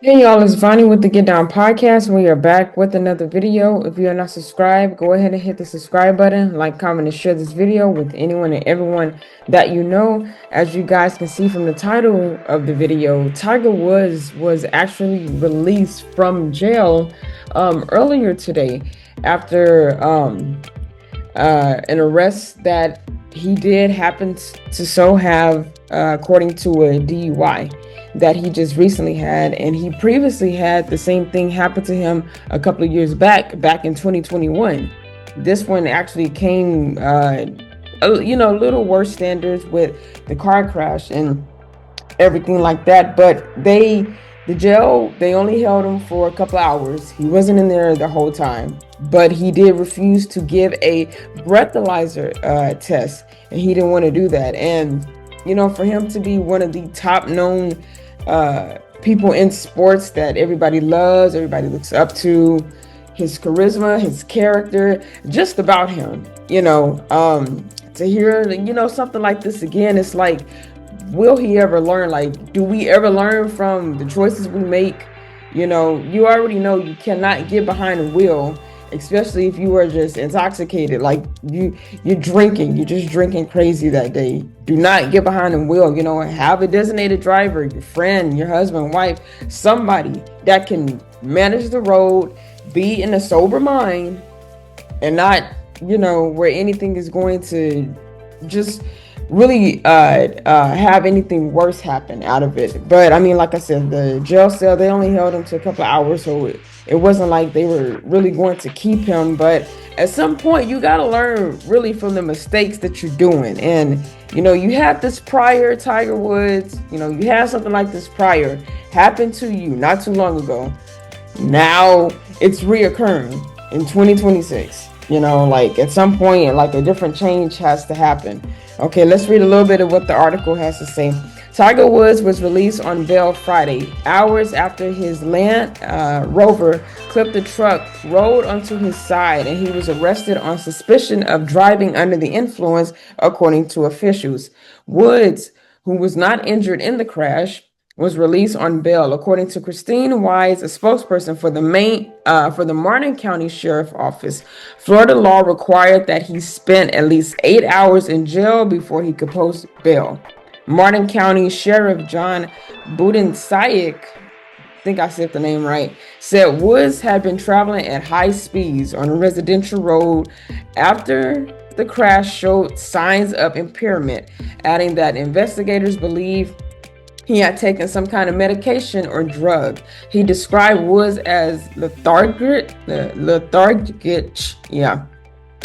Hey y'all, it's Vonnie with the Get Down Podcast. We are back with another video. If you are not subscribed, go ahead and hit the subscribe button, like, comment, and share this video with anyone and everyone that you know. As you guys can see from the title of the video, Tiger Woods was actually released from jail earlier today after an arrest that he did happen to so have, according to a DUI that he just recently had. And he previously had the same thing happen to him a couple of years back in 2021. This one actually came, a little worse standards with the car crash and everything like that. But the jail, they only held him for a couple hours. He wasn't in there the whole time, but he did refuse to give a breathalyzer test, and he didn't want to do that. And for him to be one of the top known people in sports that everybody loves, everybody looks up to, his charisma, his character, just about him, to hear, something like this again, it's like, will he ever learn? Like, do we ever learn from the choices we make? You already know you cannot get behind the wheel, especially if you are just intoxicated. Like you're just drinking crazy that day. Do not get behind the wheel. Have a designated driver, your friend, your husband, wife, somebody that can manage the road, be in a sober mind, and not, where anything is going to just really have anything worse happen out of it. But I mean, like I said, the jail cell, they only held him to a couple of hours, so it wasn't like they were really going to keep him. But at some point, you got to learn really from the mistakes that you're doing. And you had this prior, Tiger Woods, you had something like this prior happen to you not too long ago. Now it's reoccurring in 2026. Like at some point, like a different change has to happen. Okay, let's read a little bit of what the article has to say. Tiger Woods was released on bail Friday, hours after his Land Rover clipped a truck, rolled onto his side, and he was arrested on suspicion of driving under the influence, according to officials. Woods, who was not injured in the crash, was released on bail, according to Christine Wise, a spokesperson for the Martin County Sheriff Office. Florida law required that he spent at least 8 hours in jail before he could post bail. Martin County Sheriff John Budensaik, I think I said the name right, said Woods had been traveling at high speeds on a residential road after the crash showed signs of impairment, adding that investigators believe he had taken some kind of medication or drug. He described Woods as lethargic,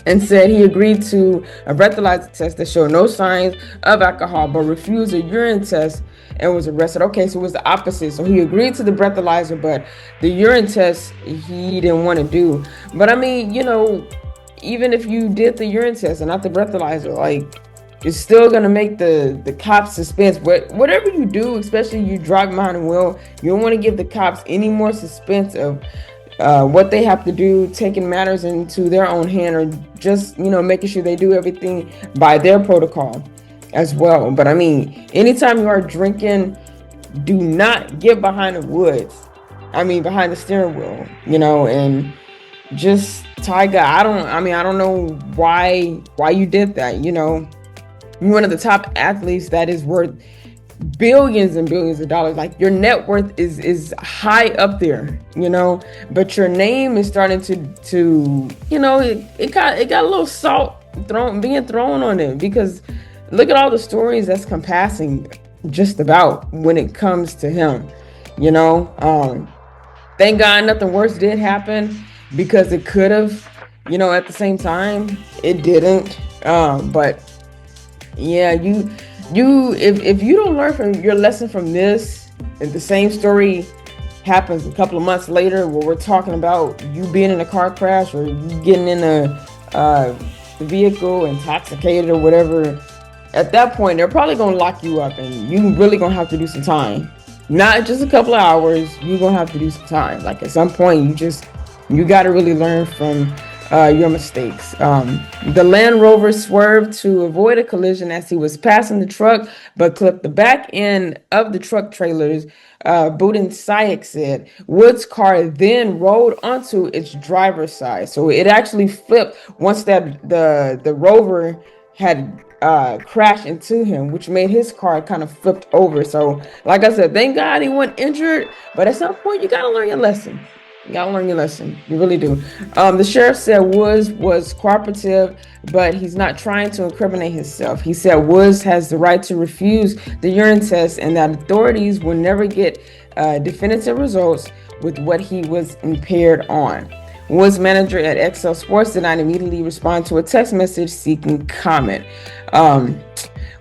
and said he agreed to a breathalyzer test that showed no signs of alcohol, but refused a urine test and was arrested. Okay, so it was the opposite. So he agreed to the breathalyzer, but the urine test he didn't want to do. But I mean, even if you did the urine test and not the breathalyzer, like, it's still gonna make the cops suspense. Whatever you do, especially you drive behind the wheel, you don't want to give the cops any more suspense of what they have to do, taking matters into their own hand, or just making sure they do everything by their protocol as well. But I mean, anytime you are drinking, do not get behind the woods. I mean, behind the steering wheel, and just Tiger. I don't know why you did that. You're one of the top athletes that is worth billions and billions of dollars. Like, your net worth is high up there, but your name is starting to it got a little salt being thrown on it, because look at all the stories that's compassing just about when it comes to him. Thank God nothing worse did happen, because it could have, at the same time it didn't. But yeah, if you don't learn from your lesson from this, and the same story happens a couple of months later, where we're talking about you being in a car crash, or you getting in a vehicle intoxicated or whatever, at that point they're probably gonna lock you up, and you really gonna have to do some time. Not just a couple of hours, you're gonna have to do some time. Like, at some point, you got to really learn from your mistakes. The Land Rover swerved to avoid a collision as he was passing the truck, but clipped the back end of the truck trailers. Budin Sayek said Wood's car then rolled onto its driver's side, so it actually flipped once that the Rover had crashed into him, which made his car kind of flipped over. So, like I said, thank God he wasn't injured. But at some point, you gotta learn your lesson. You gotta learn your lesson. You really do. The sheriff said Woods was cooperative, but he's not trying to incriminate himself. He said Woods has the right to refuse the urine test and that authorities will never get definitive results with what he was impaired on. Woods' manager at XL Sports did not immediately respond to a text message seeking comment.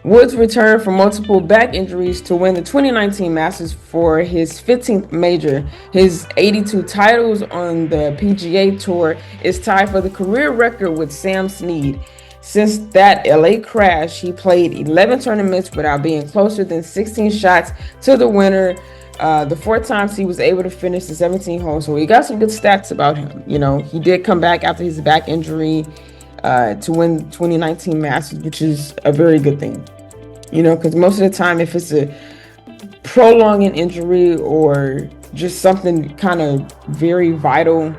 Woods returned from multiple back injuries to win the 2019 Masters for his 15th major. His 82 titles on the PGA Tour is tied for the career record with Sam Snead. Since that LA crash, he played 11 tournaments without being closer than 16 shots to the winner. The 4 times he was able to finish the 17 holes. So he got some good stats about him. You know, he did come back after his back injury to win the 2019 Masters, which is a very good thing. You know, because most of the time, if it's a prolonging injury or just something kind of very vital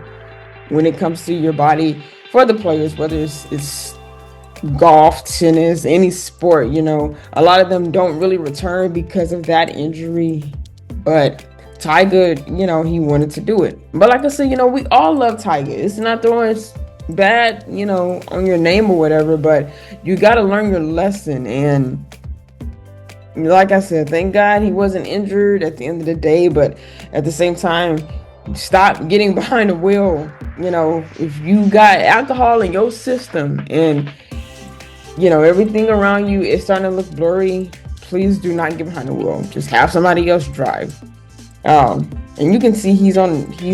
when it comes to your body for the players, whether it's golf, tennis, any sport, you know, a lot of them don't really return because of that injury. But Tiger, you know, he wanted to do it. But like I said, you know, we all love Tiger. It's not throwing bad, you know, on your name or whatever, but you got to learn your lesson. And like I said, thank God he wasn't injured at the end of the day, but at the same time, stop getting behind the wheel. You know, if you got alcohol in your system and, you know, everything around you is starting to look blurry, please do not get behind the wheel. Just have somebody else drive. And you can see he's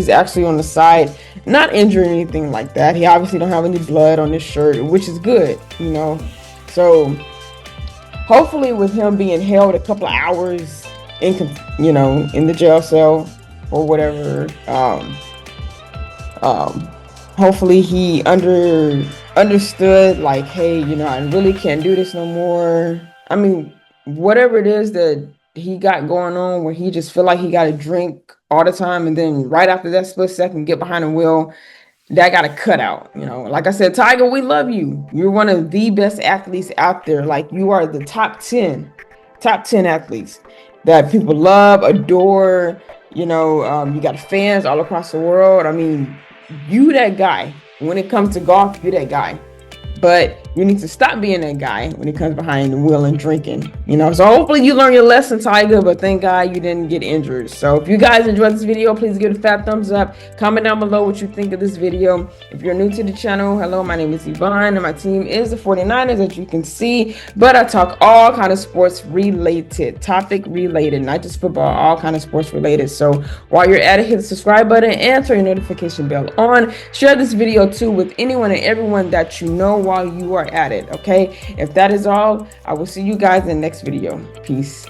actually on the side, not injured or anything like that. He obviously don't have any blood on his shirt, which is good, you know. So hopefully with him being held a couple of hours in the jail cell or whatever, hopefully he understood, like, hey, you know, I really can't do this no more. I mean, whatever it is that he got going on where he just feel like he got to drink all the time, and then right after that split second get behind the wheel, that got to cut out. You know, like I said, Tiger, we love you. You're one of the best athletes out there. Like, you are the top 10 athletes that people love, adore. You know, you got fans all across the world. I mean, you that guy. When it comes to golf, you're that guy. But you need to stop being that guy when it comes behind the wheel and drinking, you know. So hopefully you learn your lesson, Tiger, but thank God you didn't get injured. So if you guys enjoyed this video, please give it a fat thumbs up. Comment down below what you think of this video. If you're new to the channel, hello, my name is Yvonne, and my team is the 49ers, as you can see. But I talk all kind of sports related, topic related, not just football, all kind of sports related. So while you're at it, hit the subscribe button and turn your notification bell on. Share this video too with anyone and everyone that you know while you are at it. Okay, if that is all, I will see you guys in the next video. Peace.